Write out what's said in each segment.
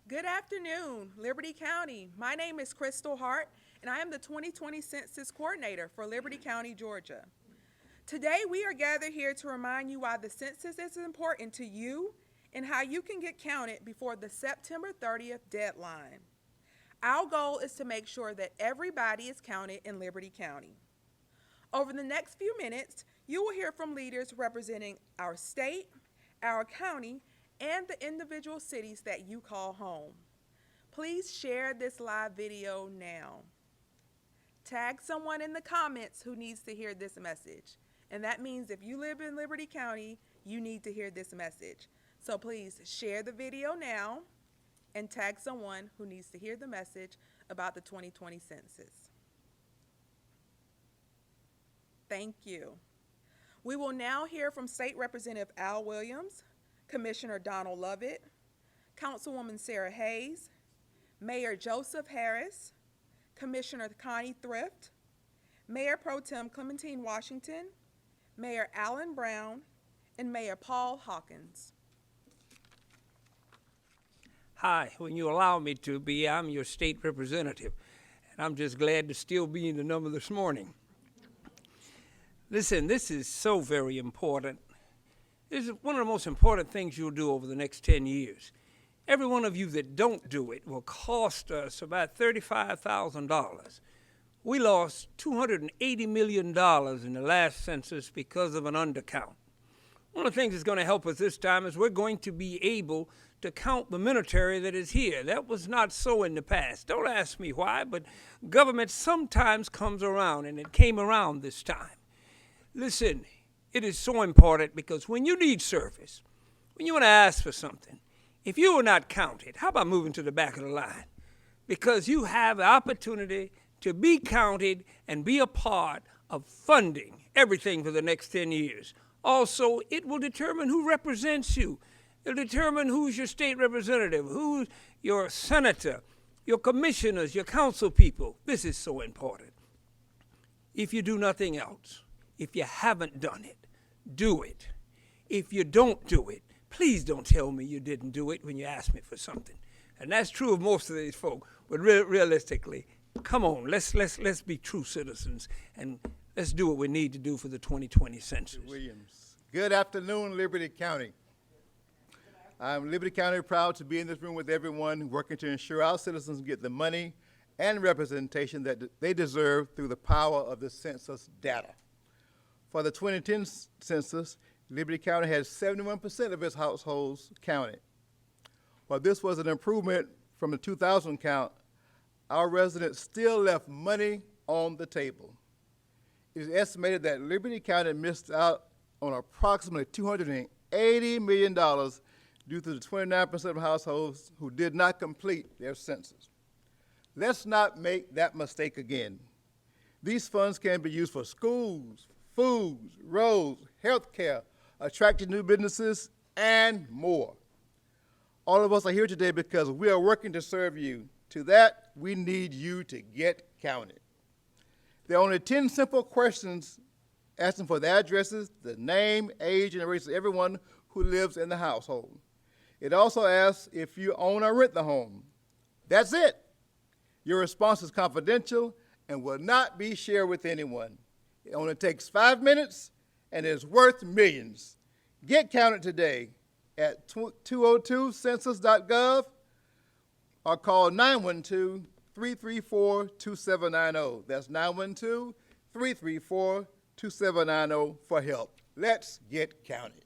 Good afternoon, Liberty County. My name is Crystal Hart, and I am the 2020 Census Coordinator for Liberty County, Georgia. Today, we are gathered here to remind you why the census is important to you and how you can get counted before the September 30th deadline. Our goal is to make sure that everybody is counted in Liberty County. Over the next few minutes, you will hear from leaders representing our state, our county, and the individual cities that you call home. Please share this live video now. Tag someone in the comments who needs to hear this message. And that means if you live in Liberty County, you need to hear this message. So please share the video now and tag someone who needs to hear the message about the 2020 census. Thank you. We will now hear from State Representative Al Williams, Commissioner Donald Lovett, Councilwoman Sarah Hayes, Mayor Joseph Harris, Commissioner Connie Thrift, Mayor Pro Tem Clementine Washington, Mayor Alan Brown, and Mayor Paul Hawkins. Hi, when you allow me to be, I'm your state representative, and I'm just glad to still be in the number this morning. Listen, this is so very important. This is one of the most important things you'll do over the next 10 years. Every one of you that don't do it will cost us about $35,000. We lost $280 million in the last census because of an undercount. One of the things that's going to help us this time is we're going to be able to count the military that is here. That was not so in the past. Don't ask me why, but government sometimes comes around, and it came around this time. Listen, it is so important because when you need service, when you want to ask for something, if you are not counted, how about moving to the back of the line? Because you have the opportunity to be counted and be a part of funding everything for the next 10 years. Also, it will determine who represents you. It'll determine who's your state representative, who's your senator, your commissioners, your council people. This is so important. If you do nothing else, if you haven't done it, do it. If you don't do it, please don't tell me you didn't do it when you ask me for something. And that's true of most of these folk. But realistically, come on, let's be true citizens and let's do what we need to do for the 2020 census. Williams. Good afternoon, Liberty County. I'm Liberty County proud to be in this room with everyone working to ensure our citizens get the money and representation that they deserve through the power of the census data. For the 2010 census, Liberty County had 71% of its households counted. While this was an improvement from the 2000 count, our residents still left money on the table. It is estimated that Liberty County missed out on approximately $280 million due to the 29% of households who did not complete their census. Let's not make that mistake again. These funds can be used for schools, foods, roads, health care, attracting new businesses, and more. All of us are here today because we are working to serve you. To that, we need you to get counted. There are only 10 simple questions asking for the addresses, the name, age, and race of everyone who lives in the household. It also asks if you own or rent the home. That's it. Your response is confidential and will not be shared with anyone. It only takes 5 minutes and is worth millions. Get counted today at 202census.gov or call 912-334-2790. That's 912-334-2790 for help. Let's get counted.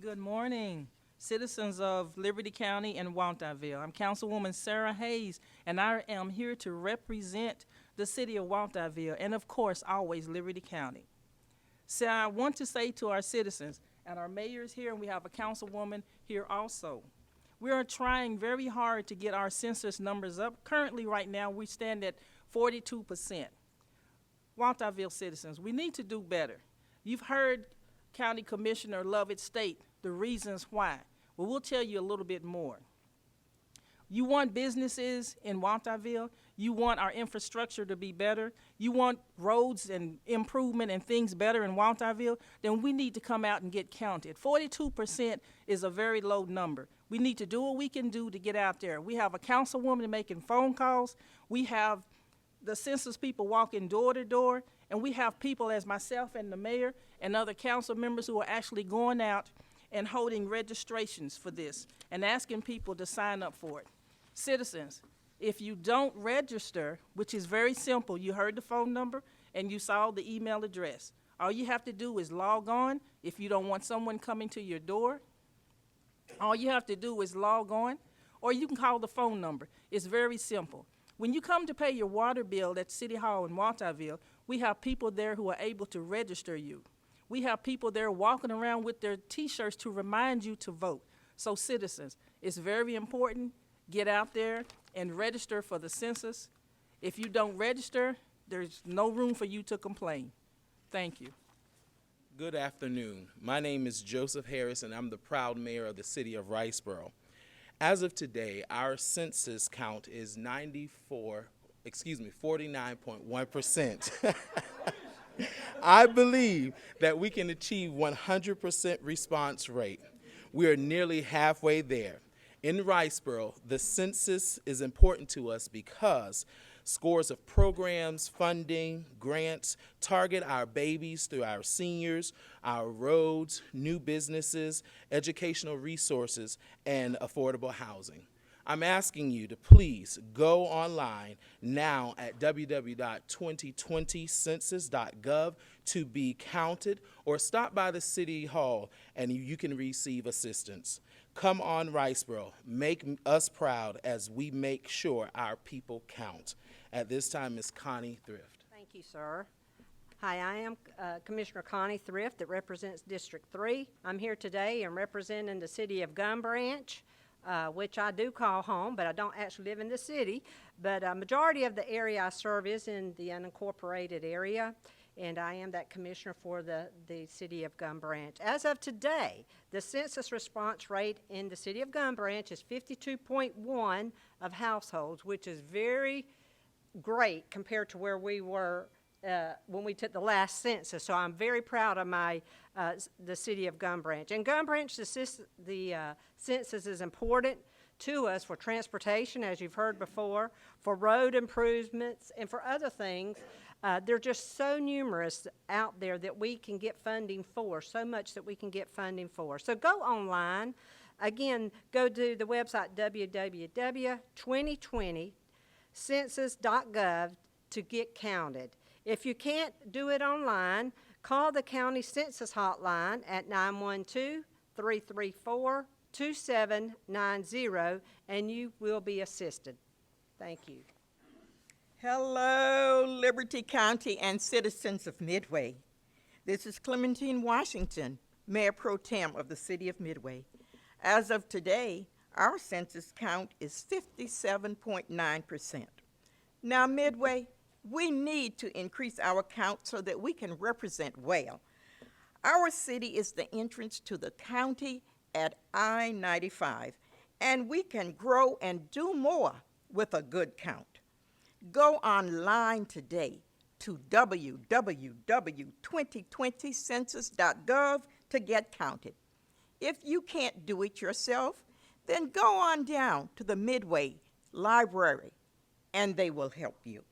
Good morning, citizens of Liberty County and Walterville. I'm Councilwoman Sarah Hayes, and I am here to represent the city of Walterville and, of course, always Liberty County. So I want to say to our citizens, and our mayor is here, and we have a councilwoman here also. We are trying very hard to get our census numbers up. Currently, right now, we stand at 42%. Walterville citizens, we need to do better. You've heard County Commissioner Lovett state the reasons why. Well, we'll tell you a little bit more. You want businesses in Walterville, you want our infrastructure to be better, you want roads and improvement and things better in Walterville, then we need to come out and get counted. 42% is a very low number. We need to do what we can do to get out there. We have a councilwoman making phone calls. We have the census people walking door to door, and we have people as myself and the mayor and other council members who are actually going out and holding registrations for this and asking people to sign up for it. Citizens, if you don't register, which is very simple, you heard the phone number and you saw the email address. All you have to do is log on if you don't want someone coming to your door. All you have to do is log on, or you can call the phone number. It's very simple. When you come to pay your water bill at City Hall in Walterville, we have people there who are able to register you. We have people there walking around with their T-shirts to remind you to vote. So citizens, it's very important. Get out there and register for the census. If you don't register, there's no room for you to complain. Thank you. Good afternoon. My name is Joseph Harris, and I'm the proud mayor of the city of Riceboro. As of today, our census count is 49.1%. I believe that we can achieve 100% response rate. We are nearly halfway there. In Riceboro, the census is important to us because scores of programs, funding, grants target our babies through our seniors, our roads, new businesses, educational resources, and affordable housing. I'm asking you to please go online now at www.2020census.gov to be counted, or stop by the City Hall and you can receive assistance. Come on, Riceboro. Make us proud as we make sure our people count. At this time, Ms. Connie Thrift. Thank you, sir. Hi, I am Commissioner Connie Thrift that represents District 3. I'm here today and representing the city of Gum Branch, which I do call home, but I don't actually live in the city. But a majority of the area I serve is in the unincorporated area, and I am that commissioner for the city of Gum Branch. As of today, the census response rate in the city of Gum Branch is 52.1 of households, which is very great compared to where we were when we took the last census. So I'm very proud of the city of Gum Branch. In Gum Branch, the census is important to us for transportation, as you've heard before, for road improvements, and for other things. They're just so numerous out there that we can get funding for, so much that we can get funding for. So go online. Again, go to the website www.2020census.gov to get counted. If you can't do it online, call the county census hotline at 912-334-2790, and you will be assisted. Thank you. Hello, Liberty County and citizens of Midway. This is Clementine Washington, Mayor Pro Tem of the City of Midway. As of today, our census count is 57.9%. Now, Midway, we need to increase our count so that we can represent well. Our city is the entrance to the county at I-95, and we can grow and do more with a good count. Go online today to www.2020census.gov to get counted. If you can't do it yourself, then go on down to the Midway Library, and they will help you.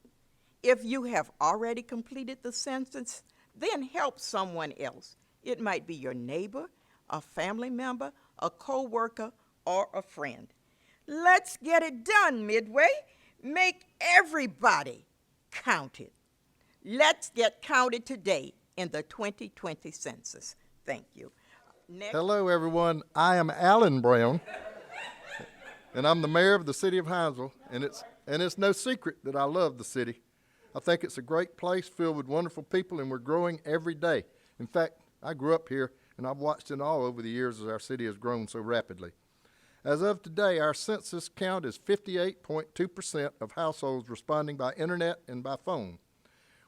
If you have already completed the census, then help someone else. It might be your neighbor, a family member, a co-worker, or a friend. Let's get it done, Midway. Make everybody counted. Let's get counted today in the 2020 census. Thank you. Next. Hello, everyone. I am Alan Brown, and I'm the mayor of the city of Hinesville, and it's no secret that I love the city. I think it's a great place filled with wonderful people, and we're growing every day. In fact, I grew up here, and I've watched it all over the years as our city has grown so rapidly. As of today, our census count is 58.2% of households responding by internet and by phone.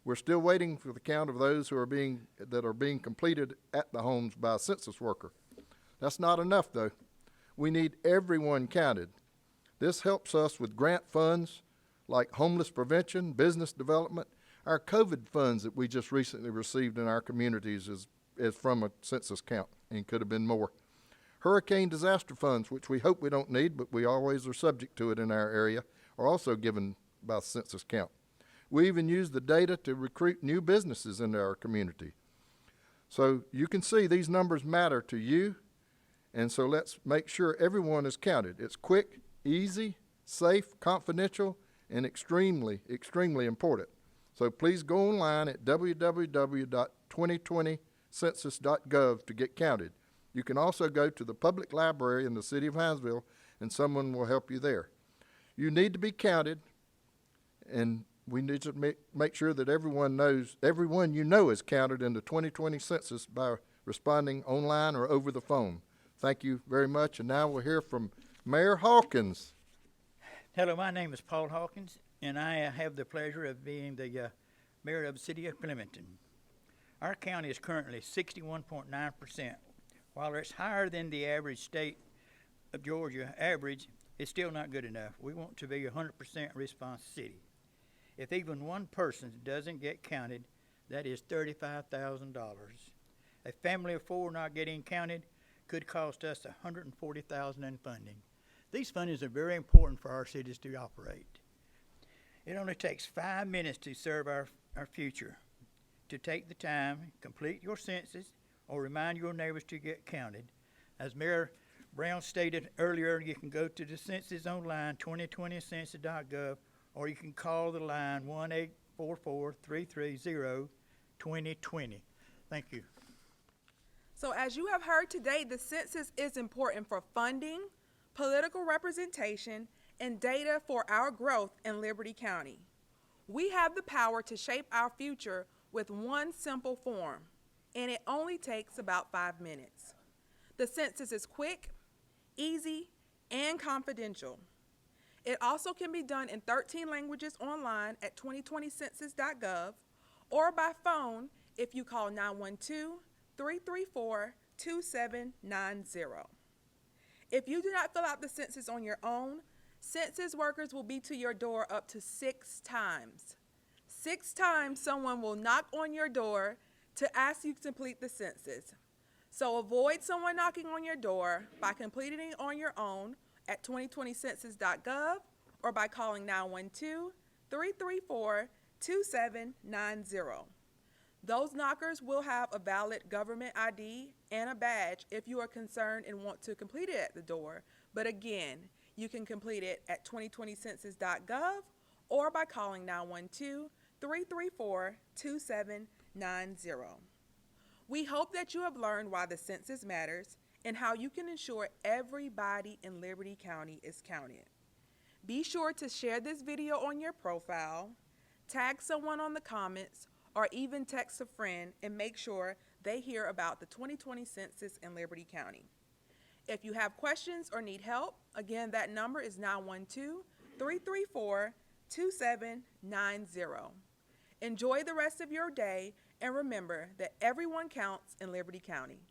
We're still waiting for the count of those that are being completed at the homes by a census worker. That's not enough, though. We need everyone counted. This helps us with grant funds, like homeless prevention, business development. Our COVID funds that we just recently received in our communities is from a census count and could have been more. Hurricane disaster funds, which we hope we don't need, but we always are subject to it in our area, are also given by census count. We even use the data to recruit new businesses into our community. So you can see these numbers matter to you, and so let's make sure everyone is counted. It's quick, easy, safe, confidential, and extremely, extremely important. So please go online at www.2020census.gov to get counted. You can also go to the public library in the city of Hinesville, and someone will help you there. You need to be counted, and we need to make sure that everyone you know is counted in the 2020 census by responding online or over the phone. Thank you very much, and now we'll hear from Mayor Hawkins. Hello, my name is Paul Hawkins, and I have the pleasure of being the mayor of the city of Clementon. Our county is currently 61.9%. While it's higher than the average state of Georgia average, it's still not good enough. We want to be a 100% response city. If even one person doesn't get counted, that is $35,000. A family of four not getting counted could cost us $140,000 in funding. These fundings are very important for our cities to operate. It only takes 5 minutes to serve our future. To take the time, complete your census, or remind your neighbors to get counted. As Mayor Brown stated earlier, you can go to the census online, 2020census.gov, or you can call the line 1-844-330-2020. Thank you. So as you have heard today, the census is important for funding, political representation, and data for our growth in Liberty County. We have the power to shape our future with one simple form, and it only takes about 5 minutes. The census is quick, easy, and confidential. It also can be done in 13 languages online at 2020census.gov or by phone if you call 912-334-2790. If you do not fill out the census on your own, census workers will be to your door up to 6 times. 6 times someone will knock on your door to ask you to complete the census. So avoid someone knocking on your door by completing it on your own at 2020census.gov or by calling 912-334-2790. Those knockers will have a valid government ID and a badge if you are concerned and want to complete it at the door. But again, you can complete it at 2020census.gov or by calling 912-334-2790. We hope that you have learned why the census matters and how you can ensure everybody in Liberty County is counted. Be sure to share this video on your profile, tag someone on the comments, or even text a friend and make sure they hear about the 2020 census in Liberty County. If you have questions or need help, again, that number is 912-334-2790. Enjoy the rest of your day, and remember that everyone counts in Liberty County.